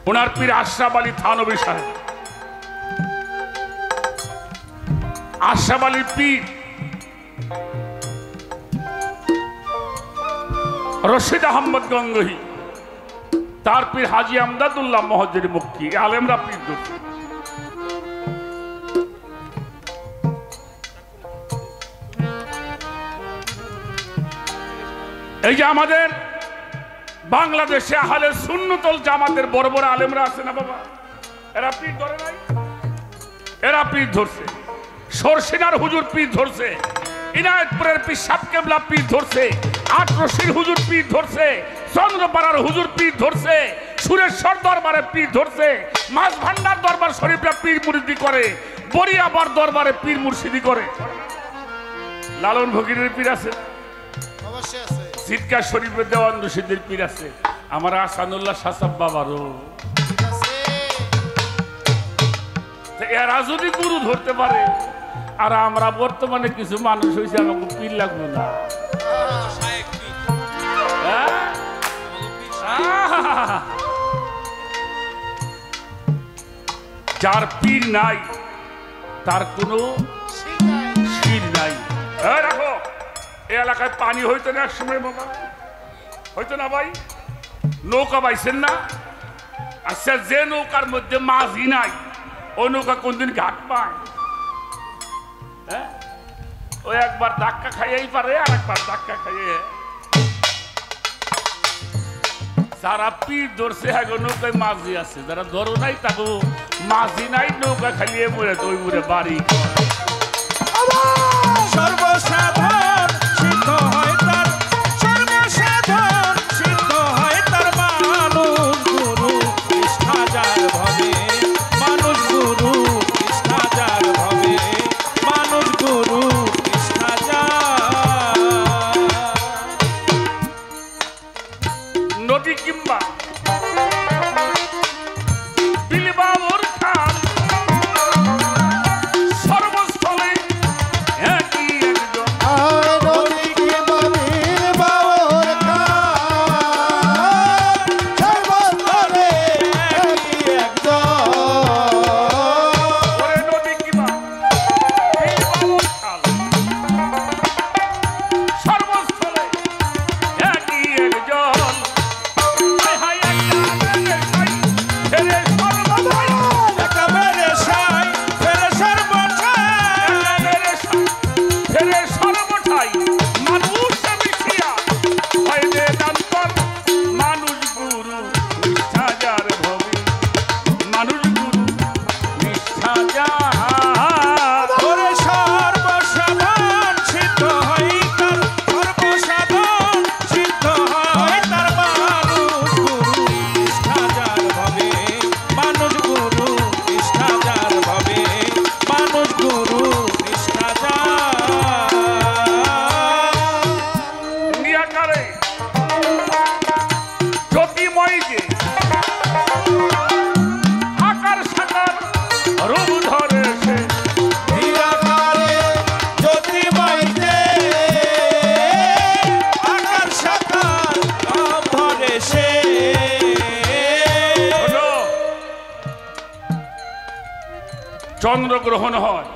ওনার পীর আশরাফ আলী থানভী সাহেব। আশরাফ আলী পীর রশিদ আহমদ গঙ্গোহী, তার পীর হাজি আমদাদুল্লাহ মহজ্জেরি মক্কি, আলেমরা পীর ধরছে। এই যে আমাদের বাংলাদেশে আহলে সুন্নতুল জামাতের বড় বড় আলেমরা আছে না বাবা, এরা পীর ধরে নাই? এরা পীর ধরছে। সরসিনার হুজুর পীর ধরছে, ইনায়তপুরের পীর সাহেব কেবলা পীর ধরছে, আটরশির হুজুর পীর ধরছে, চন্দ্রপাড়ার হুজুর পীর ধরছে, সুরেশ্বর দরবারে পীর ধরছে, মাছ ভান্ডার দরবার শরীফরা পীর মুরিদি করে, বরিয়াবার দরবারে পীর মুর্শিদি করে। লালন ফকিরের পীর আছে, অবশ্যই আছে। সিটকা শরীফের দেওয়ান রশিদের পীর আছে, আমার আসানুল্লাহ সাসাব বাবারও। এরা যদি গুরু ধরতে পারে, আর আমরা বর্তমানে কিছু মানুষ হয়েছে আমাকে পীর লাগবে না। যার পীর নাই তার কোনো শির নাই। রাখো, এই এলাকায় পানি হইতো না এক সময় বাবা, হইতো না ভাই? নৌকা পাইছেন না? আচ্ছা, যে নৌকার মধ্যে মাঝি নাই, ও নৌকা কোনদিন ঘাট পায়? হ্যাঁ, ও একবার ধাক্কা খাইয়েই পারে, আর একবার ধাক্কা খাইয়ে যারা পিঠ ধরছে হ্যাঁ নৌকায় মাঝি আছে, যারা ধরো নাই তাকে মাঝি নাই, নৌকা খাইয়ে মরে তো ওই মরে বাড়ি। সর্বসাধারণ সিদ্ধ হয় তার, সর্বসাধারণ সিদ্ধ হয় তার মানুষ গুরু নিষ্ঠাজার ভবে, মানুষ গুরু নিষ্ঠাজার ভবে, মানুষ গুরু নিষ্ঠাজার। নদী কিংবা বিলবাবুর খাল সর্বস্থলে একই একজন। আয় নদী কি বাবির বাবর খান, সর্বস্থলে একই একজন। ওরে নদী কিংবা বিলবাবুর খাল সর্বস্থলে একই একজন। হায় হায় একেবারে সাই ফেরে সর্বঠাই, ফেরে সর্বঠাই মানুষ মিশিয়া হয় বেদান্তর। মানুষ গুরু নিষ্ঠাজার ভবে, মানুষ গুরু নিষ্ঠাজার। ওরে সর্বসাধারণ সিদ্ধ হয় তার, সর্বসাধারণ সিদ্ধ হয় তার মানুষ গুরু নিষ্ঠাজার ভবে, মানুষ গুরু নিষ্ঠাজার ভবে, মানুষ গুরু নিষ্ঠাজার। নিয়াকারে জ্যোতিময় যে আকার সাকার রূপ ধরে সে, নিরাকারে জ্যোতির্ময় যে আকার সাকার নাম ধরে সে। শোনো, চন্দ্রগ্রহণ হয়,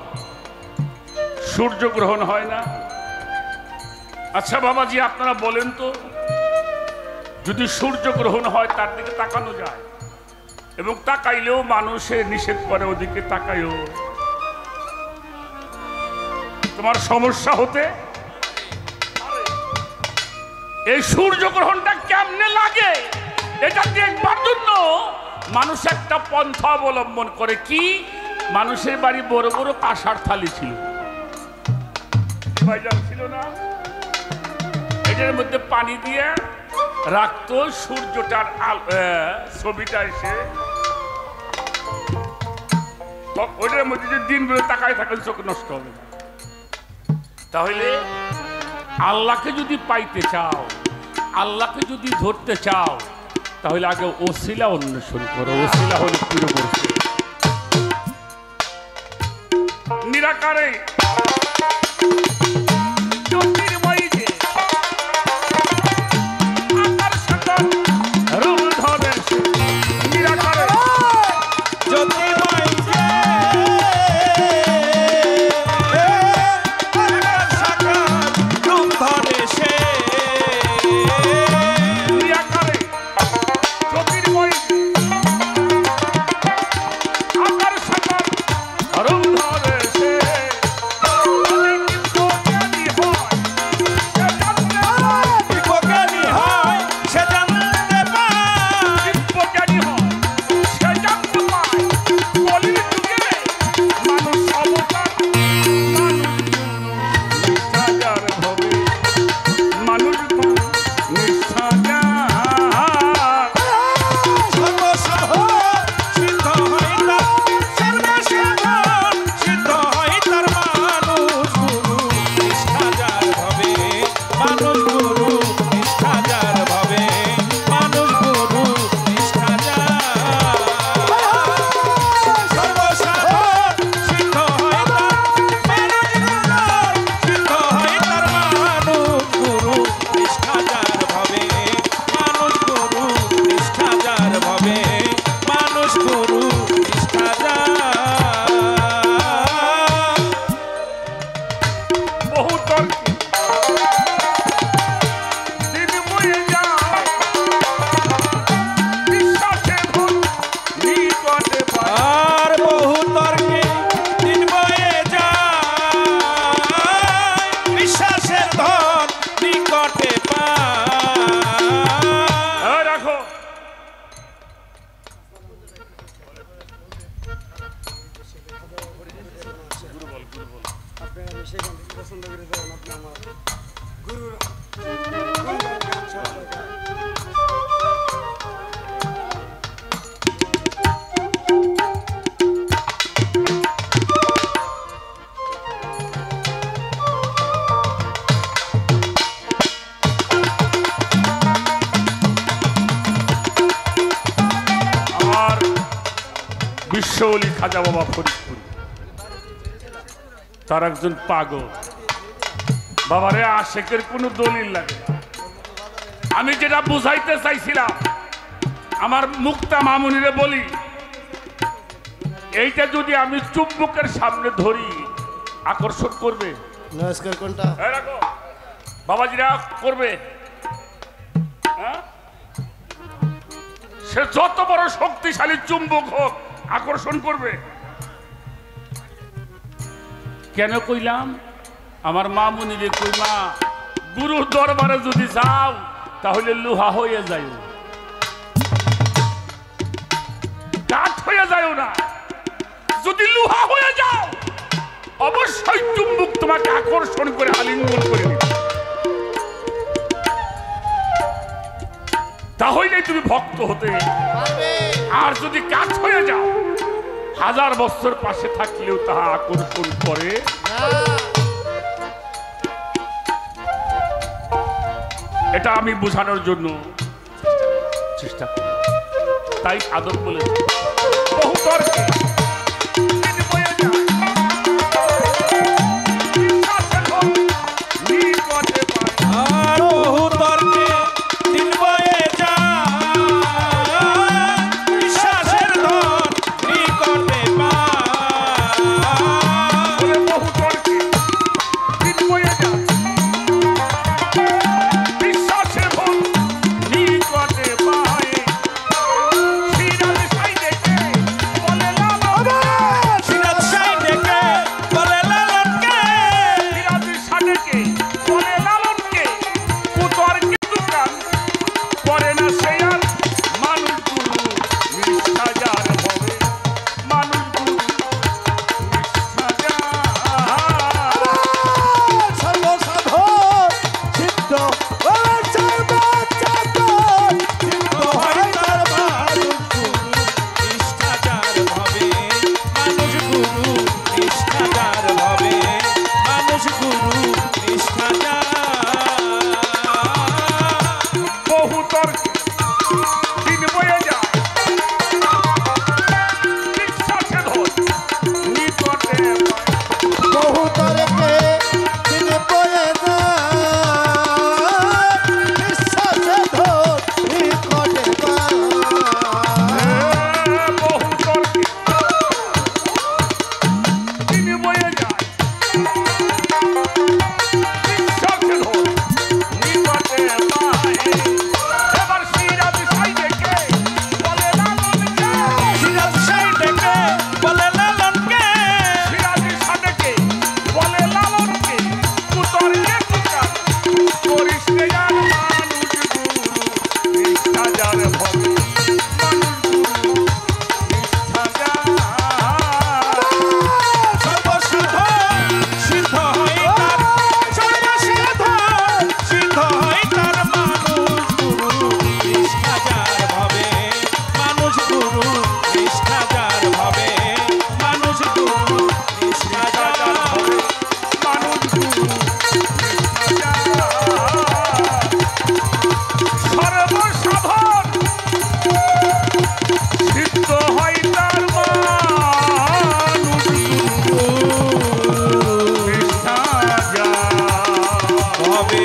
সূর্যগ্রহণ হয় না? আচ্ছা বাবাজি আপনারা বলেন তো, যদি সূর্যগ্রহণ হয় তার দিকে তাকানো যায়, এবং তাকাইলেও মানুষে নিষেধ করে ওদিকে তাকাইও, তোমার সমস্যা হতে পারে। এই সূর্যগ্রহণটা কেমনে লাগে এটা দেখবার জন্য মানুষ একটা পন্থা অবলম্বন করে। কি? মানুষের বাড়ি বড় বড় কাঁসার থালি ছিল, ভাইজান ছিল না? এটার মধ্যে পানি দিয়ে রাখতো, সূর্যটার ছবিটা এসে ওইটার মধ্যে যে দিন বেরো তাকায় থাকেন চোখ নষ্ট হবে না। তাহলে আল্লাহকে যদি পাইতে চাও, আল্লাহকে যদি ধরতে চাও, তাহলে আগে ওসিলা অন্বেষণ করো। ওসিলা হল পূর্ববর্তী নিরাকারে জ্যোতির্ময়ী যে আকার সাকার রূপ ধরে সে, নিরাকারে জ্যোতির্ময় যে আকার সাকার রূপ ধরে সে, নিরাকারে জ্যোতির্ময়ী যে আকার সাকার রূপ ধরে সে। ধন নিকটে পায়। রাখো বিশ্বলি খাজা বাবা ফরিদপুর তার একজন পাগল বাবারে আশেকের কোনো দলিল লাগে না। আমি যেটা বুঝাইতে চাইছিলাম আমার মুক্তা মামুনিরে বলি এইটা যদি আমি চুম্বকের সামনে ধরি আকর্ষণ করবে নমস্কার কোনটা বাবাজিরা করবে হ্যাঁ? সে যত বড় শক্তিশালী চুম্বক হোক আকর্ষণ করবে। কেন কইলাম আমার মামুনিরে কই মা গুরুর দরবারে যদি যাও তাহলে লোহা হয়ে যায় কাঠ হয়ে যায় না। যদি লোহা হয়ে যাও অবশ্যই চুম্বক তোমাকে আকর্ষণ করে আলিঙ্গন করে দিবে, তাহলে তুমি ভক্ত হতে। আর যদি কাঠ হয়ে যাও 1000 বছর পাশে থাকলেও তাহা আকর্ষণ করে এটা আমি বোঝানোর জন্য চেষ্টা করি। তাই আদব বলেছে বহু তর্কে আর বহু তর্কে দিন বয়ে যায় বিশ্বাসের ধন নিকটে পায়। বহু তর্কে দিন বয়ে যায় বিশ্বাসের ধন নিকটে পায়। সিরাজ সাই দেখে বলে সিরাজ সাই ডেকে বলে লালনকে সিরাজ সাডেকে বলে লালনকে কুতর্কে দোকান করে না সে আর মানুষ গুরু নিষ্ঠা যার হবে মানুষ গুরু নিষ্ঠা যার। সর্বসাধন সিদ্ধ সিদ্ধ হয় তার মানুষ গুরু নিষ্ঠাচার ভাবে মানুষ গুরু নিষ্ঠাচার ভাবে মানুষ গুরু নিষ্ঠাচার। বহু তর্কে দিন বয়ে যায় বিশ্বাসে ধন নিকটে পায়। বহু তরকে দিন বয়ে যায় বিশ্বাসে ধন নিকটে পায়। বহু তর্কে দিন বয়ে যায় বিশ্বাসে ধন নিকটে পায়। এবার সিরাজ সাই দেখে বলে লালনকে সিরাজ সাই ডেকে বলে লালনকে সিরাজ সাডেকে বলে লালনকে কুতর্কে দোকান করিস নে আর মানুষ গুরু নিষ্ঠা যার হবে মানুষ গুরু নিষ্ঠা যার। সর্বসাধন সিদ্ধ হয় তার সর্বসাধন সিদ্ধ হয় তার মানুষ গুরু নিষ্ঠাচার ভাবে মানুষ গুরু নিষ্ঠাচার ভাবে মানুষ গুরু নিষ্ঠাচার ভাবে মানুষ গুরু নিষ্ঠা যার। সর্বসাধন সিদ্ধ হয় তার মানুষ গুরু নিষ্ঠা যার। ভাবে